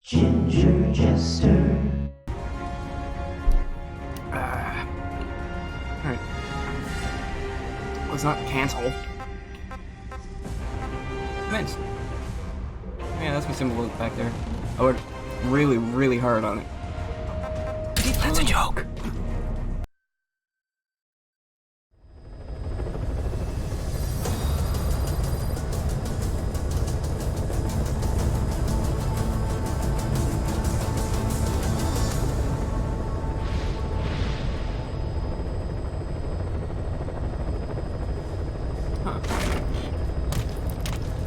Ginger Jester. Alright. Let's not cancel. Commence. Yeah, that's my symbol back there. I worked really, really hard on it. That's a joke. Huh.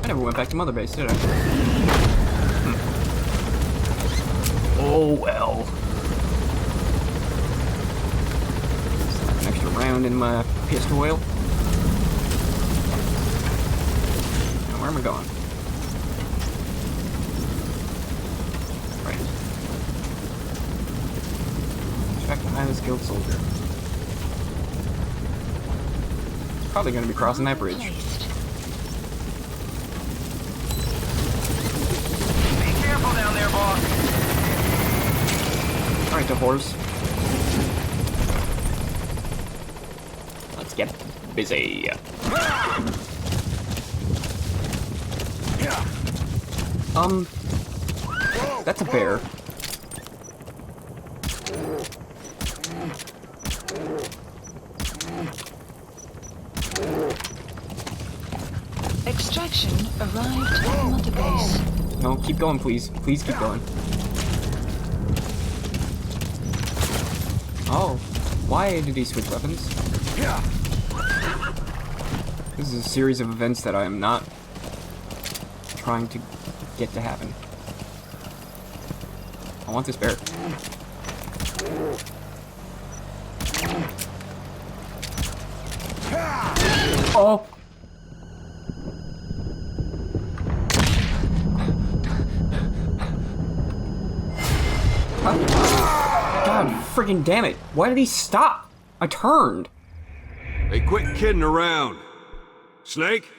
I never went back to Mother Base, did I? Oh well. Slap an extra round in my pistol oil. Now where am I going? Right. Check the highly skilled soldier. Probably gonna be crossing that bridge. Be careful down there, boss. Alright, the horse. Let's get busy. That's a bear. Extraction arrived at Mother Base. No, keep going, please. Please keep going. Oh, why did he switch weapons? This is a series of events that I am not trying to get to happen. I want this bear. Oh! God friggin' damn it. Why did he stop? I turned. Hey, quit kidding around. Snake?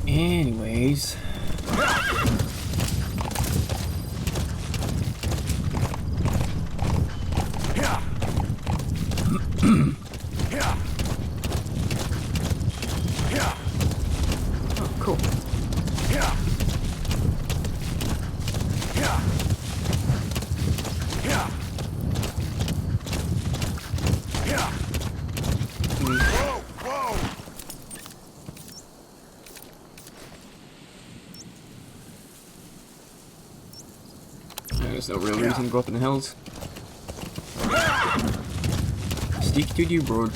Anyways. Oh, cool. There's no real reason to go up in the hills. Stick to you, bro.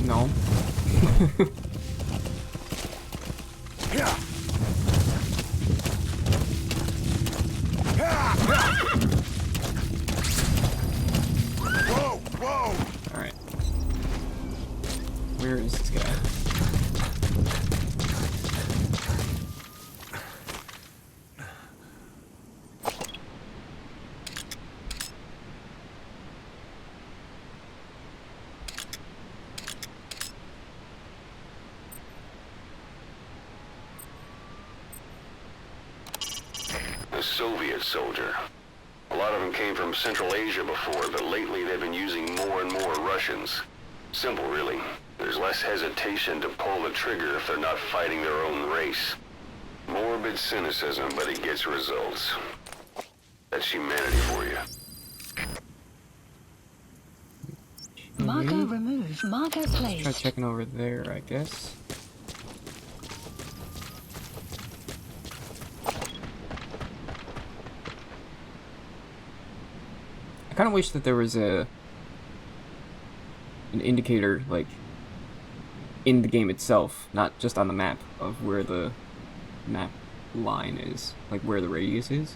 No. Alright. Where is this guy? A Soviet soldier. A lot of them came from Central Asia before, but lately they've been using more and more Russians. Simple, really. There's less hesitation to pull the trigger if they're not fighting their own race. Morbid cynicism, but it gets results. That's humanity for you. Marker removed. Marker Try placed. checking over there, I guess. I kind of wish that there was an indicator, like, in the game itself, not just on the map, of where the map line is, like where the radius is.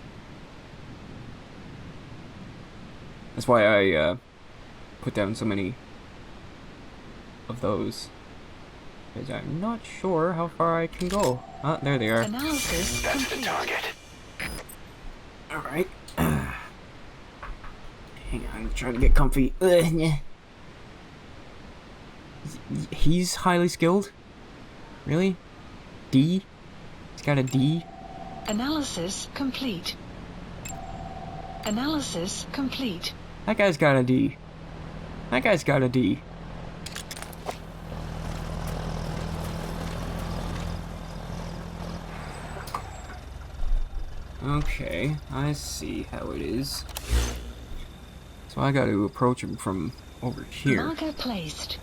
That's why I put down so many of those, because I'm not sure how far I can go. Ah, there they are. Analysis That's the complete. target. Alright. Hang on, I'm trying to get comfy. He's highly skilled? Really? D? He's got a D? Analysis complete. Analysis complete. That guy's got a D. That guy's got a D. Okay, I see how it is. So I gotta approach him from over here. Marker placed.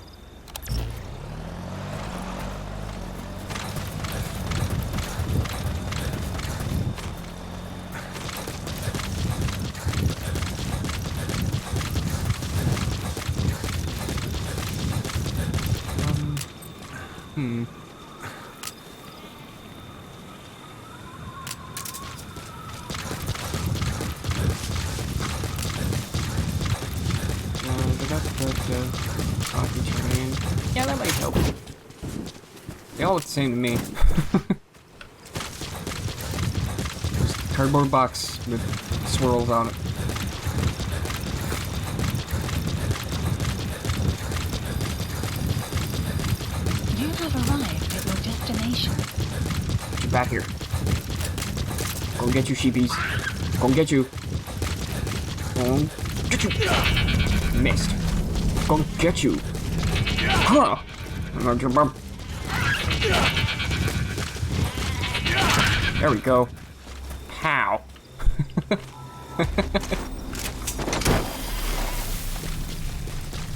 Yeah, that might help. They all look the same to me. Just cardboard box with swirls on it. You have arrived at your destination. Get back here. Go and get you, sheepies. Go and get you. Go and get you. Missed. Go and get you. Huh. There we go. Pow.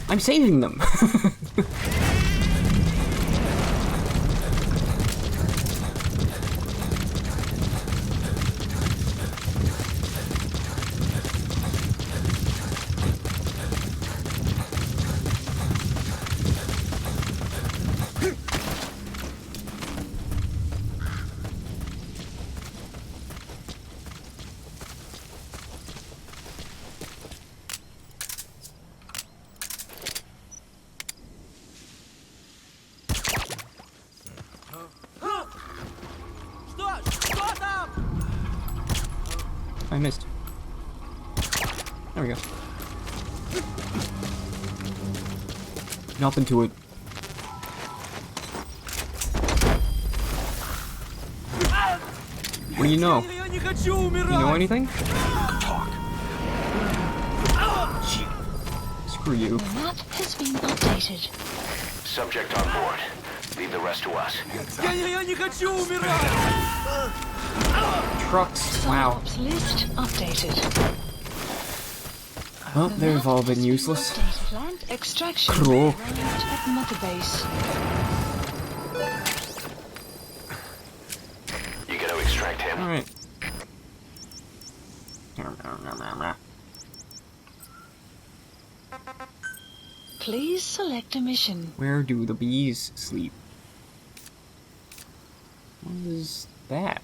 I'm saving them. I missed. There we go. Nothing to it. What do you know? You know anything? Gee. Screw you. The map has been updated. Subject on board. Leave the rest to us. Trucks. Wow. Ops list updated. Well, The they've map all has been useless. updated. Land extraction Cool. arrived at Mother Base. You gotta extract him. Alright. Please select a mission. Where do the bees sleep? What is that?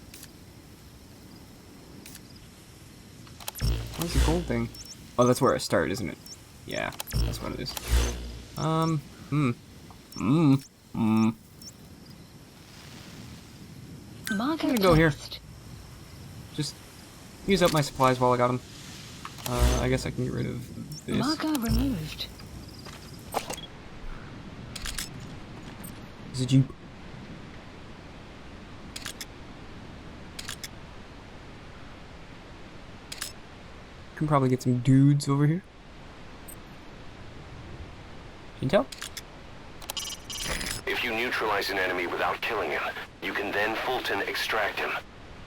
What's the gold thing? Oh, that's where I start, isn't it? Yeah, that's what it is. Marker I'm gonna go here. placed. Just use up my supplies while I got them. I guess I can get rid of this. Marker removed. Is it Jeep? Can probably get some dudes over here. Intel? If you neutralize an enemy without killing him, you can then Fulton extract him.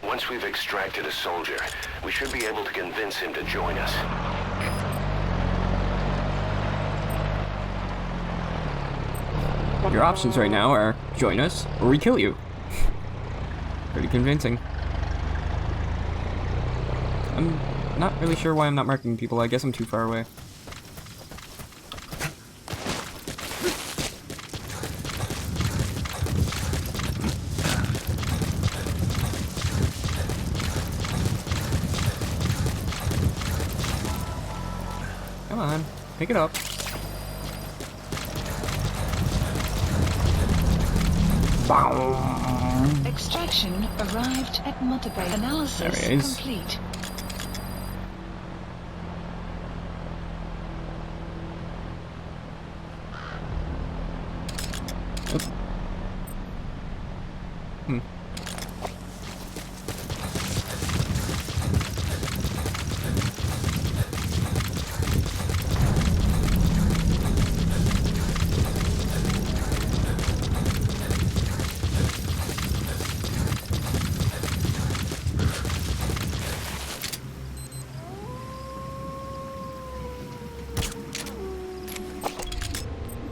Once we've extracted a soldier, we should be able to convince him to join us. Your options right now are join us or we kill you. Pretty convincing. I'm Not really sure why I'm not marking people. I guess I'm too far away. Come on, pick it up. Boom. Extraction arrived at Mother Base. Analysis There he is. complete. Hmm.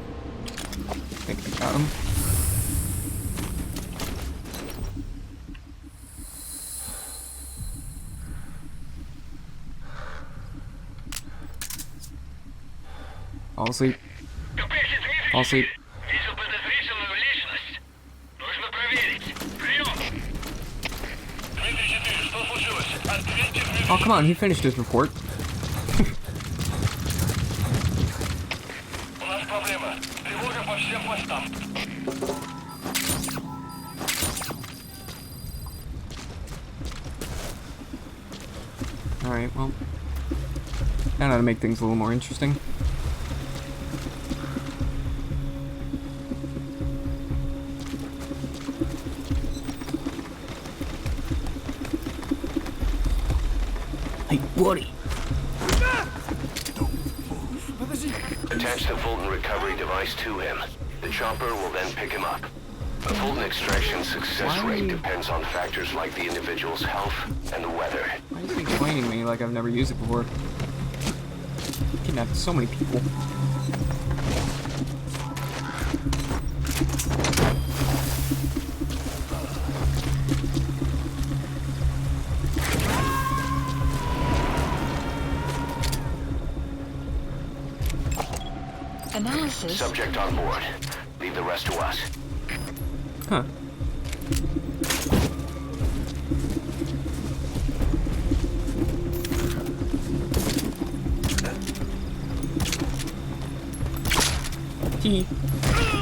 I think I got him. Fall asleep. Fall asleep. Вижу подозрительную личность. Нужно проверить. Прием! 334, что случилось? Ответьте мне. Oh, come on, he finished his report. У нас проблема. Тревога по всем постам. Alright, well. That ought to make things a little more interesting. Hey, buddy! Attach the Fulton recovery device to him. The chopper will then pick him up. The Fulton extraction success rate depends on factors like the individual's health and the weather. Why is he explaining me like I've never used it before? Kidnapped so many people. Analysis. Subject on board. Leave the rest to us. Huh. He.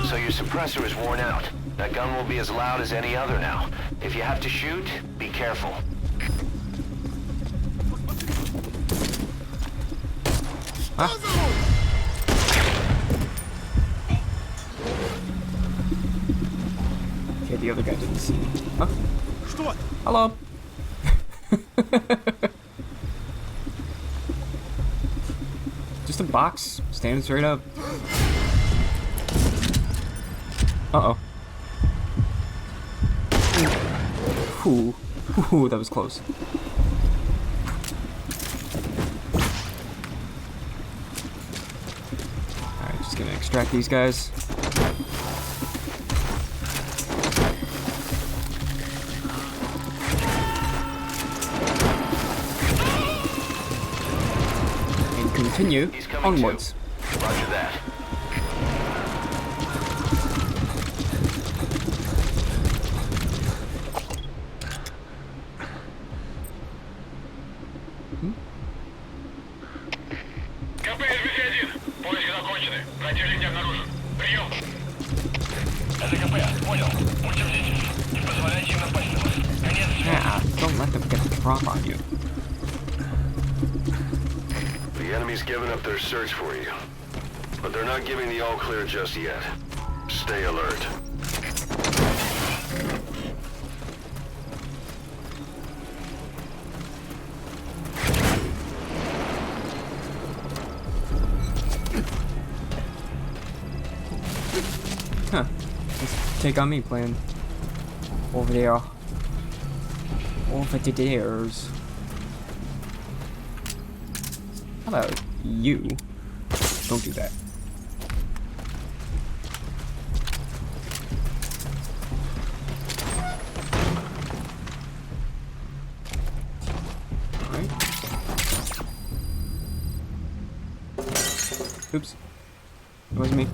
So your suppressor is worn out. That gun will be as loud as any other now. If you have to shoot, be careful. Ah. Okay, the other guy didn't see me. Huh? Hello. Just a box standing straight up. Uh-oh. Ooh. Ooh, that was close. Alright, just gonna extract these guys. And continue He's coming onwards. too. Roger that. КП-1. Поиски закончены. Противник не обнаружен. Прием. Это КП. Понял. Будьте бдительны. Не позволяйте им напасть на вас. Конец связи. Yeah, don't let them get the drop on you. The enemy's given up their search for you. But they're not giving the all clear just yet. Stay alert. Huh. Let's take on me playing over there. Over the theirs. How about you? Don't do that. Alright. Oops. It wasn't me.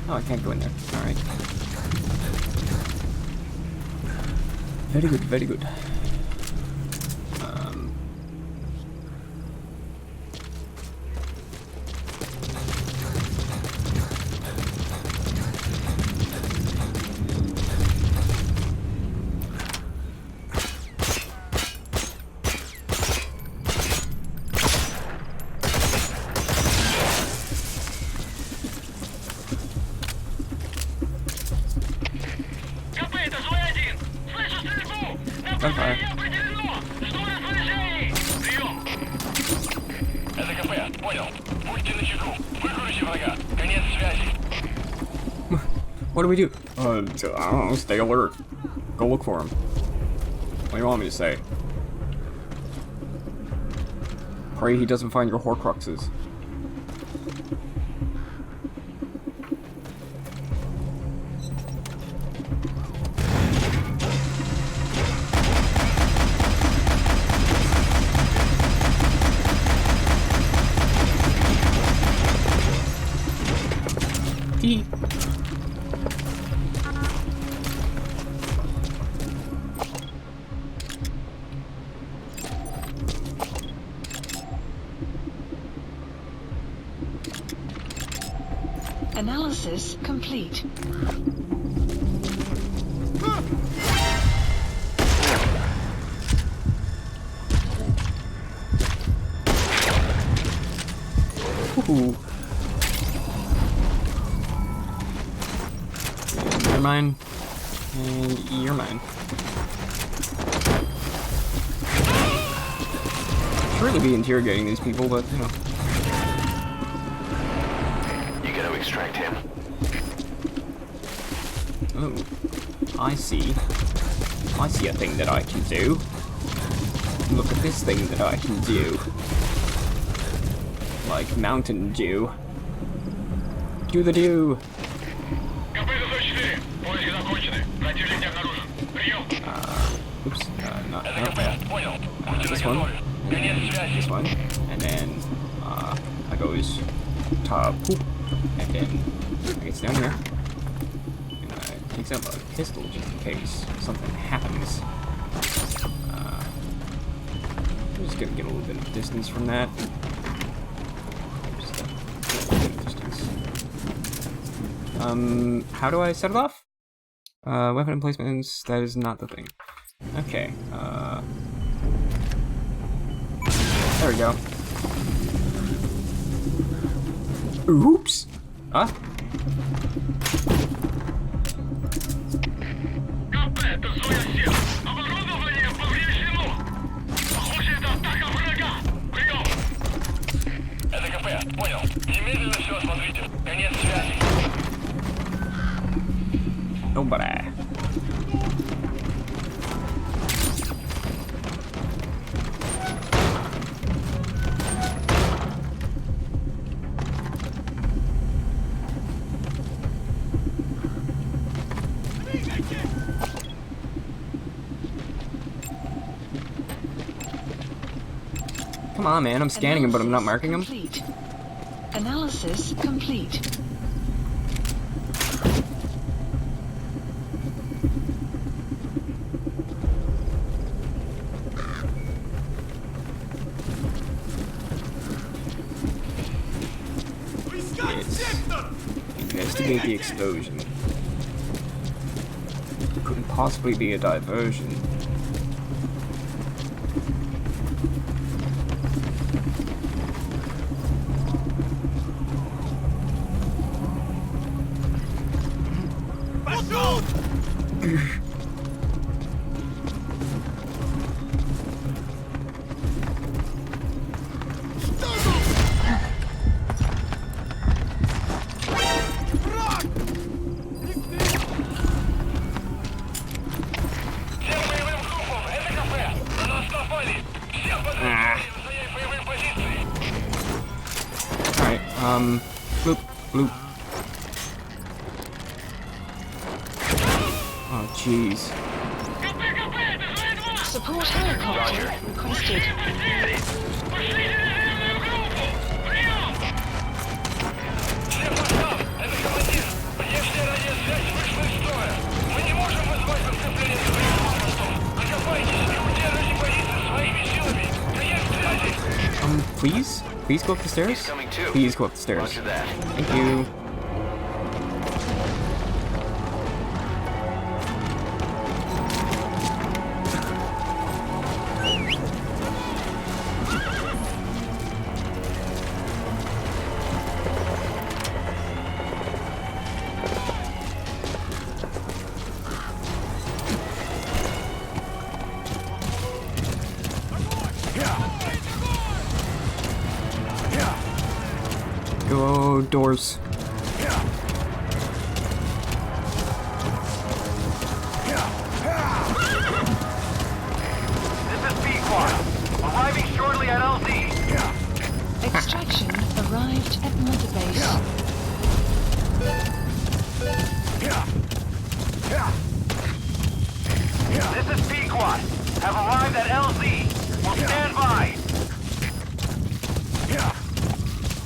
Oh, I can't go in there. Alright. Very good, very good. КП, это Злой-1! Слышу стрельбу! Gunfire. Направление определено! Жду распоряжений! Прием! Это КП, понял. Будьте начеку. Выкройте врага. Конец связи. What do we do? I don't know, stay alert. Go look for him. What do you want me to say? Pray he doesn't find your Horcruxes. Eat. Analysis complete. Ooh. You're mine. And you're mine. Should really be interrogating these people, but you know. You gotta extract him. Oh, I see. I see a thing that I can do. Look at this thing that I can do. Like Mountain Dew. Do the dew. КП, это Злой-4! Поиски закончены. Противник не обнаружен. Прием! Oops. Not Это КП, понял. Будьте this one. наготове. Конец связи. This one. And then, I goes top poop. And then, I gets down here. And takes up a pistol just in case something happens. I'm just gonna get a little bit of distance from that. Just a bit of distance. How do I set it off? Weapon emplacements, that is not the thing. Okay, there we go. Oops! Ah? КП, это Злой-1! Оборудование повреждено! Похоже, это атака врага! Прием! Это КП, понял. Немедленно все осмотрите. Конец связи. Nobody. Come on, man. I'm scanning him, but I'm not marking him. Complete. Analysis complete. Investigate the explosion. Couldn't possibly be a diversion. Всем боевым группам, это КП! На нас напали! Всех подразделений занять боевые позиции! Alright, bloop, bloop. Oh, jeez. КП, КП, это Злой-2! Support helicopter requested. Пошлите резервную группу! Прием! Всем постам! Это командир! Внешняя радиосвязь вышла из строя! Мы не можем вызвать подкрепление с боевым постом! Окопайтесь и удержите позицию своими силами! Конец связи! Please go up the stairs? He's coming too. Please go up the stairs. Roger that. Thank you. Go doors. This is B-Quad. Arriving shortly at LZ. Extraction arrived at Mother Base. This is B-Quad. Have arrived at LZ. Will stand by.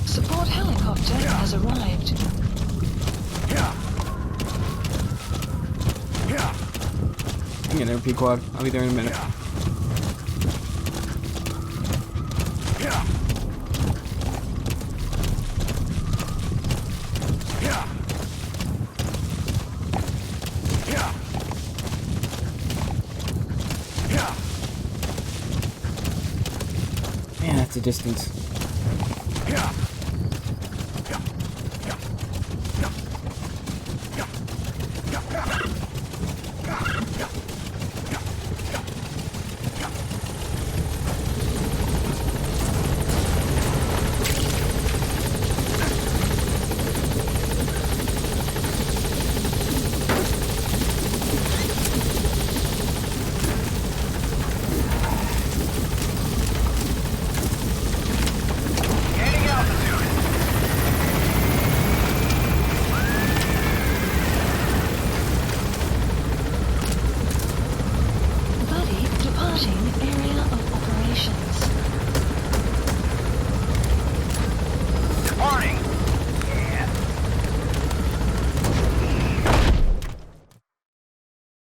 Support helicopter has arrived. I'm getting there, P-Quad. I'll be there in a minute. Man, that's a distance. Gaining altitude. Buddy departing area of operations. Departing. Yeah.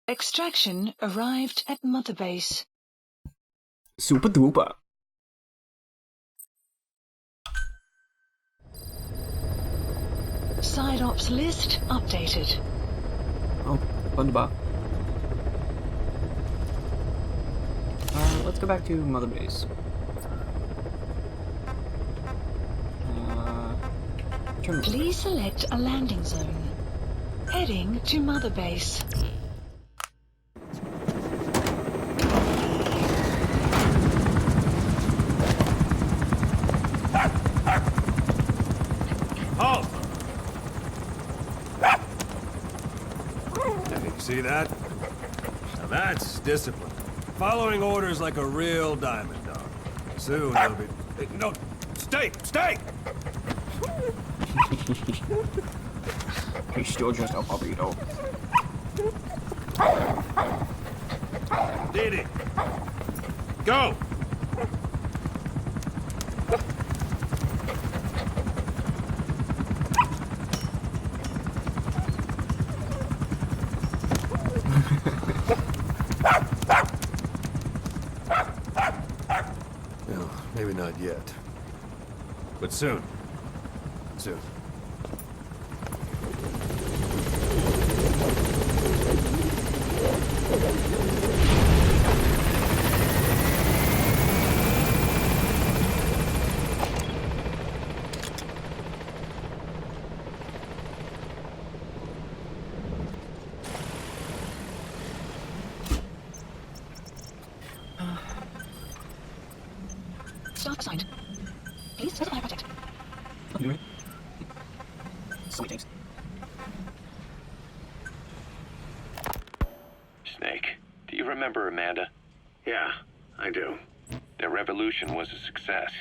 Extraction arrived at Mother Base. Super duper. Side ops list updated. Oh, wunderbar. Let's go back to Mother Base. Turn. Please select a landing zone. Heading to Mother Base. Halt! You see that? Now that's discipline. Following orders like a real diamond dog. Soon it'll be... Hey, no, stay! Stay! He's still just a puppy, though. Did it? Go! No, maybe not yet. But soon. Soon. Staff assigned. Please specify project. Anyway. Sweet things. Snake, do you remember Amanda? Yeah, I do. Their revolution was a success.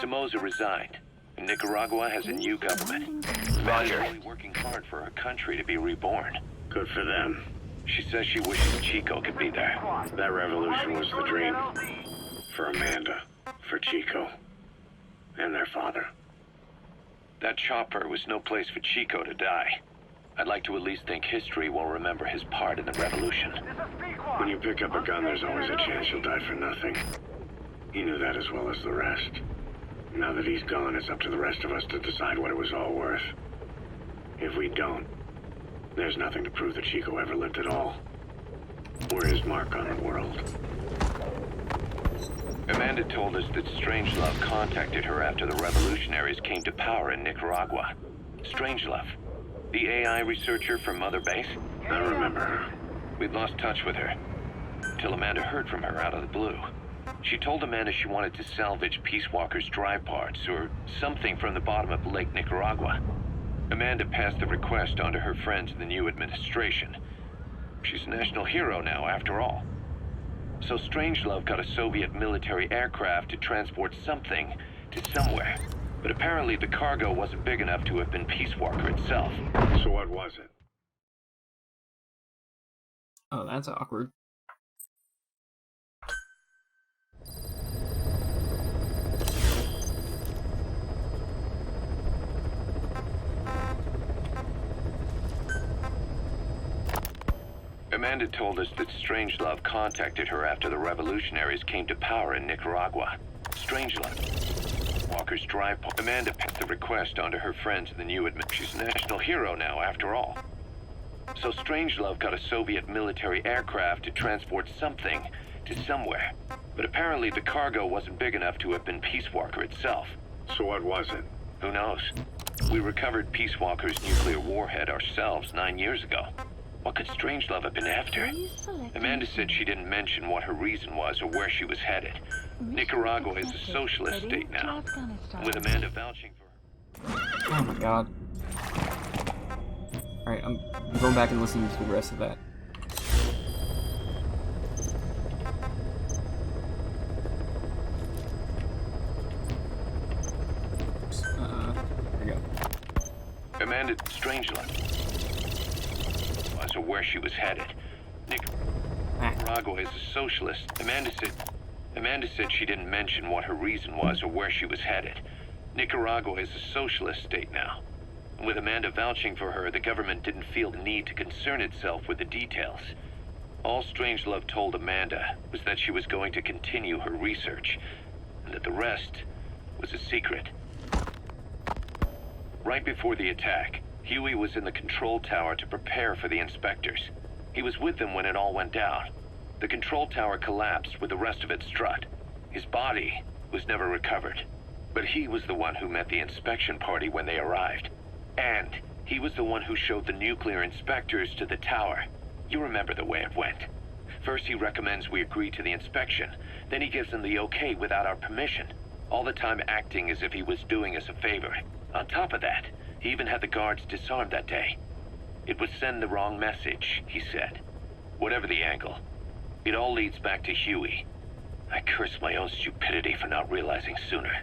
Somoza resigned. And Nicaragua has a new government. Amanda's Roger. really working hard for her country to be reborn. Good for them. She says she wishes Chico could be there. That revolution was the dream. For Amanda, for Chico, and their father. That chopper was no place for Chico to die. I'd like to at least think history will remember his part in the revolution. When you pick up a gun, there's always a chance you'll die for nothing. He knew that as well as the rest. Now that he's gone, it's up to the rest of us to decide what it was all worth. If we don't, there's nothing to prove that Chico ever lived at all. We're his mark on the world. Amanda told us that Strangelove contacted her after the revolutionaries came to power in Nicaragua. Strangelove, the AI researcher from Mother Base? I remember her. We'd lost touch with her, till Amanda heard from her out of the blue. She told Amanda she wanted to salvage Peace Walker's drive parts, or something from the bottom of Lake Nicaragua. Amanda passed the request on to her friends in the new administration. She's a national hero now, after all. So Strangelove got a Soviet military aircraft to transport something to somewhere. But apparently the cargo wasn't big enough to have been Peace Walker itself. So what was it? Oh, that's awkward. Amanda told us that Strangelove contacted her after the revolutionaries came to power in Nicaragua. Strangelove, Walker's drive point. Amanda passed the request on to her friends in the new She's a national hero now, after all. So Strangelove got a Soviet military aircraft to transport something to somewhere. But apparently the cargo wasn't big enough to have been Peace Walker itself. So what was it? Who knows? We recovered Peace Walker's nuclear warhead ourselves 9 years ago. What could Strangelove have been after? Amanda said she didn't mention what her reason was or where she was headed. Nicaragua is a socialist state now, with Amanda vouching for her. Oh my god. Alright, I'm going back and listening to the rest of that. There we go. Amanda Strangelove was or where she was headed. Nicaragua is a socialist. Amanda said she didn't mention what her reason was or where she was headed. Nicaragua is a socialist state now. With Amanda vouching for her, the government didn't feel the need to concern itself with the details. All Strangelove told Amanda was that she was going to continue her research, and that the rest was a secret. Right before the attack, Huey was in the control tower to prepare for the inspectors. He was with them when it all went down. The control tower collapsed with the rest of it strut. His body was never recovered, but he was the one who met the inspection party when they arrived. And he was the one who showed the nuclear inspectors to the tower. You remember the way it went. First he recommends we agree to the inspection, then he gives them the okay without our permission, all the time acting as if he was doing us a favor. On top of that, he even had the guards disarmed that day. It would send the wrong message, he said. Whatever the angle, it all leads back to Huey. I curse my own stupidity for not realizing sooner.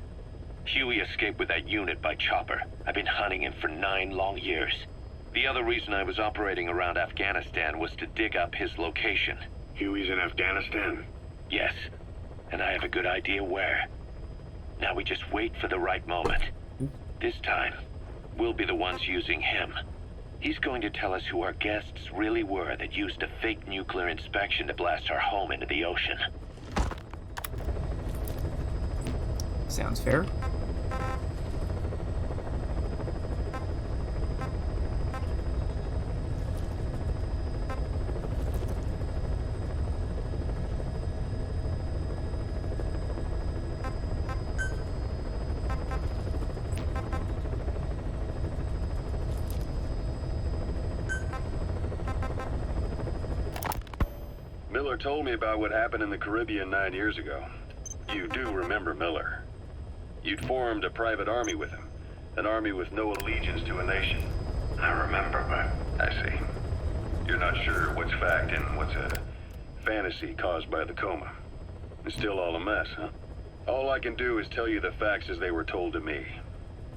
Huey escaped with that unit by chopper. I've been hunting him for 9 long years. The other reason I was operating around Afghanistan was to dig up his location. Huey's in Afghanistan? Yes, and I have a good idea where. Now we just wait for the right moment. This time, we'll be the ones using him. He's going to tell us who our guests really were that used a fake nuclear inspection to blast our home into the ocean. Sounds fair. Miller told me about what happened in the Caribbean 9 years ago. You do remember Miller. You'd formed a private army with him. An army with no allegiance to a nation. I remember, but... I see. You're not sure what's fact and what's a fantasy caused by the coma. It's still all a mess, huh? All I can do is tell you the facts as they were told to me.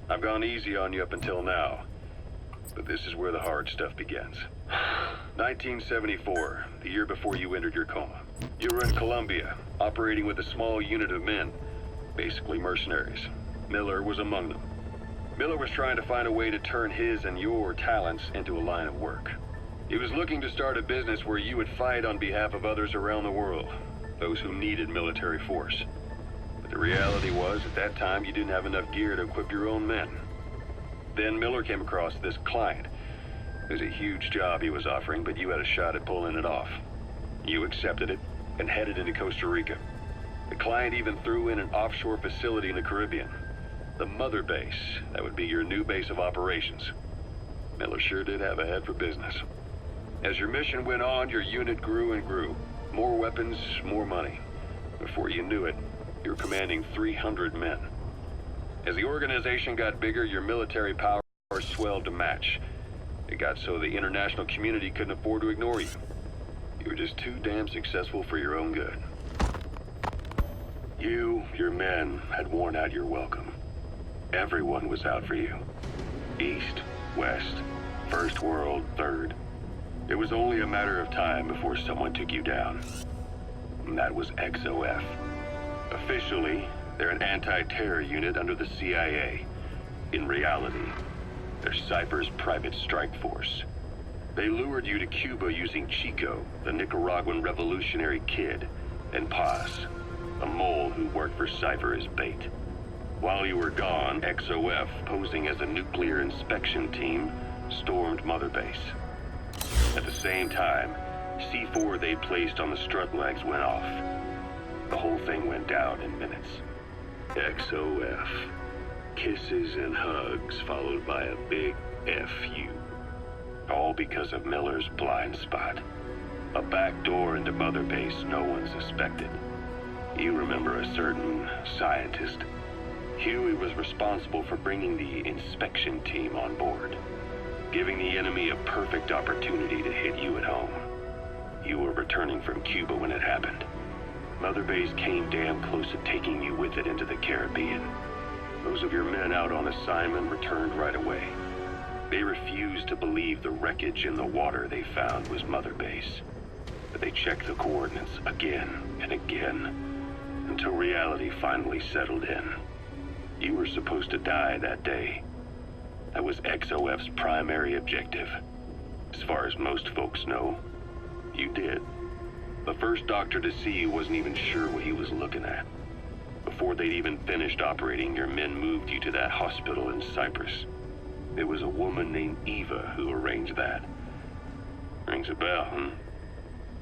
I've gone easy on you up until now. But this is where the hard stuff begins. 1974, the year before you entered your coma. You were in Colombia, operating with a small unit of men, basically mercenaries. Miller was among them. Miller was trying to find a way to turn his and your talents into a line of work. He was looking to start a business where you would fight on behalf of others around the world, those who needed military force. But the reality was, at that time, you didn't have enough gear to equip your own men. Then Miller came across this client. It was a huge job he was offering, but you had a shot at pulling it off. You accepted it and headed into Costa Rica. The client even threw in an offshore facility in the Caribbean. The mother base, that would be your new base of operations. Miller sure did have a head for business. As your mission went on, your unit grew and grew. More weapons, more money. Before you knew it, you were commanding 300 men. As the organization got bigger, your military power swelled to match. It got so the international community couldn't afford to ignore you. You were just too damn successful for your own good. You, your men, had worn out your welcome. Everyone was out for you. East, West, First World, Third. It was only a matter of time before someone took you down. And that was XOF. Officially, they're an anti-terror unit under the CIA. In reality, they're Cypher's private strike force. They lured you to Cuba using Chico, the Nicaraguan revolutionary kid, and Paz, a mole who worked for Cypher as bait. While you were gone, XOF, posing as a nuclear inspection team, stormed Mother Base. At the same time, C4 they placed on the strut legs went off. The whole thing went down in minutes. XOF. Kisses and hugs followed by a big FU. All because of Miller's blind spot. A back door into Mother Base no one suspected. You remember a certain scientist. Huey was responsible for bringing the inspection team on board, giving the enemy a perfect opportunity to hit you at home. You were returning from Cuba when it happened. Mother Base came damn close to taking you with it into the Caribbean. Those of your men out on assignment returned right away. They refused to believe the wreckage in the water they found was Mother Base. But they checked the coordinates again and again, until reality finally settled in. You were supposed to die that day. That was XOF's primary objective. As far as most folks know, you did. The first doctor to see you wasn't even sure what he was looking at. Before they'd even finished operating, your men moved you to that hospital in Cyprus. It was a woman named Eva who arranged that. Rings a bell, huh?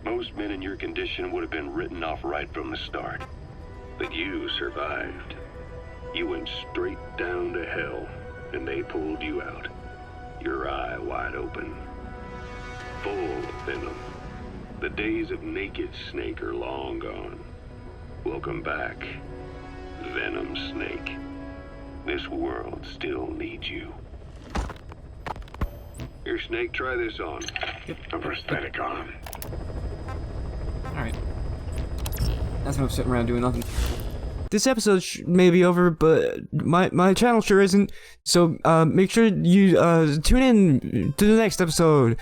Most men in your condition would have been written off right from the start. But you survived. You went straight down to hell, and they pulled you out. Your eye wide open. Full of venom. The days of naked Snake are long gone. Welcome back, Venom Snake. This world still needs you. Here, Snake, try this on. A prosthetic arm. Alright. That's enough sitting around doing nothing. This episode may be over, but my channel sure isn't. So make sure you tune in to the next episode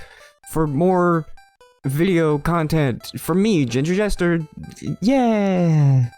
for more video content from me, Ginger Jester. Yeah.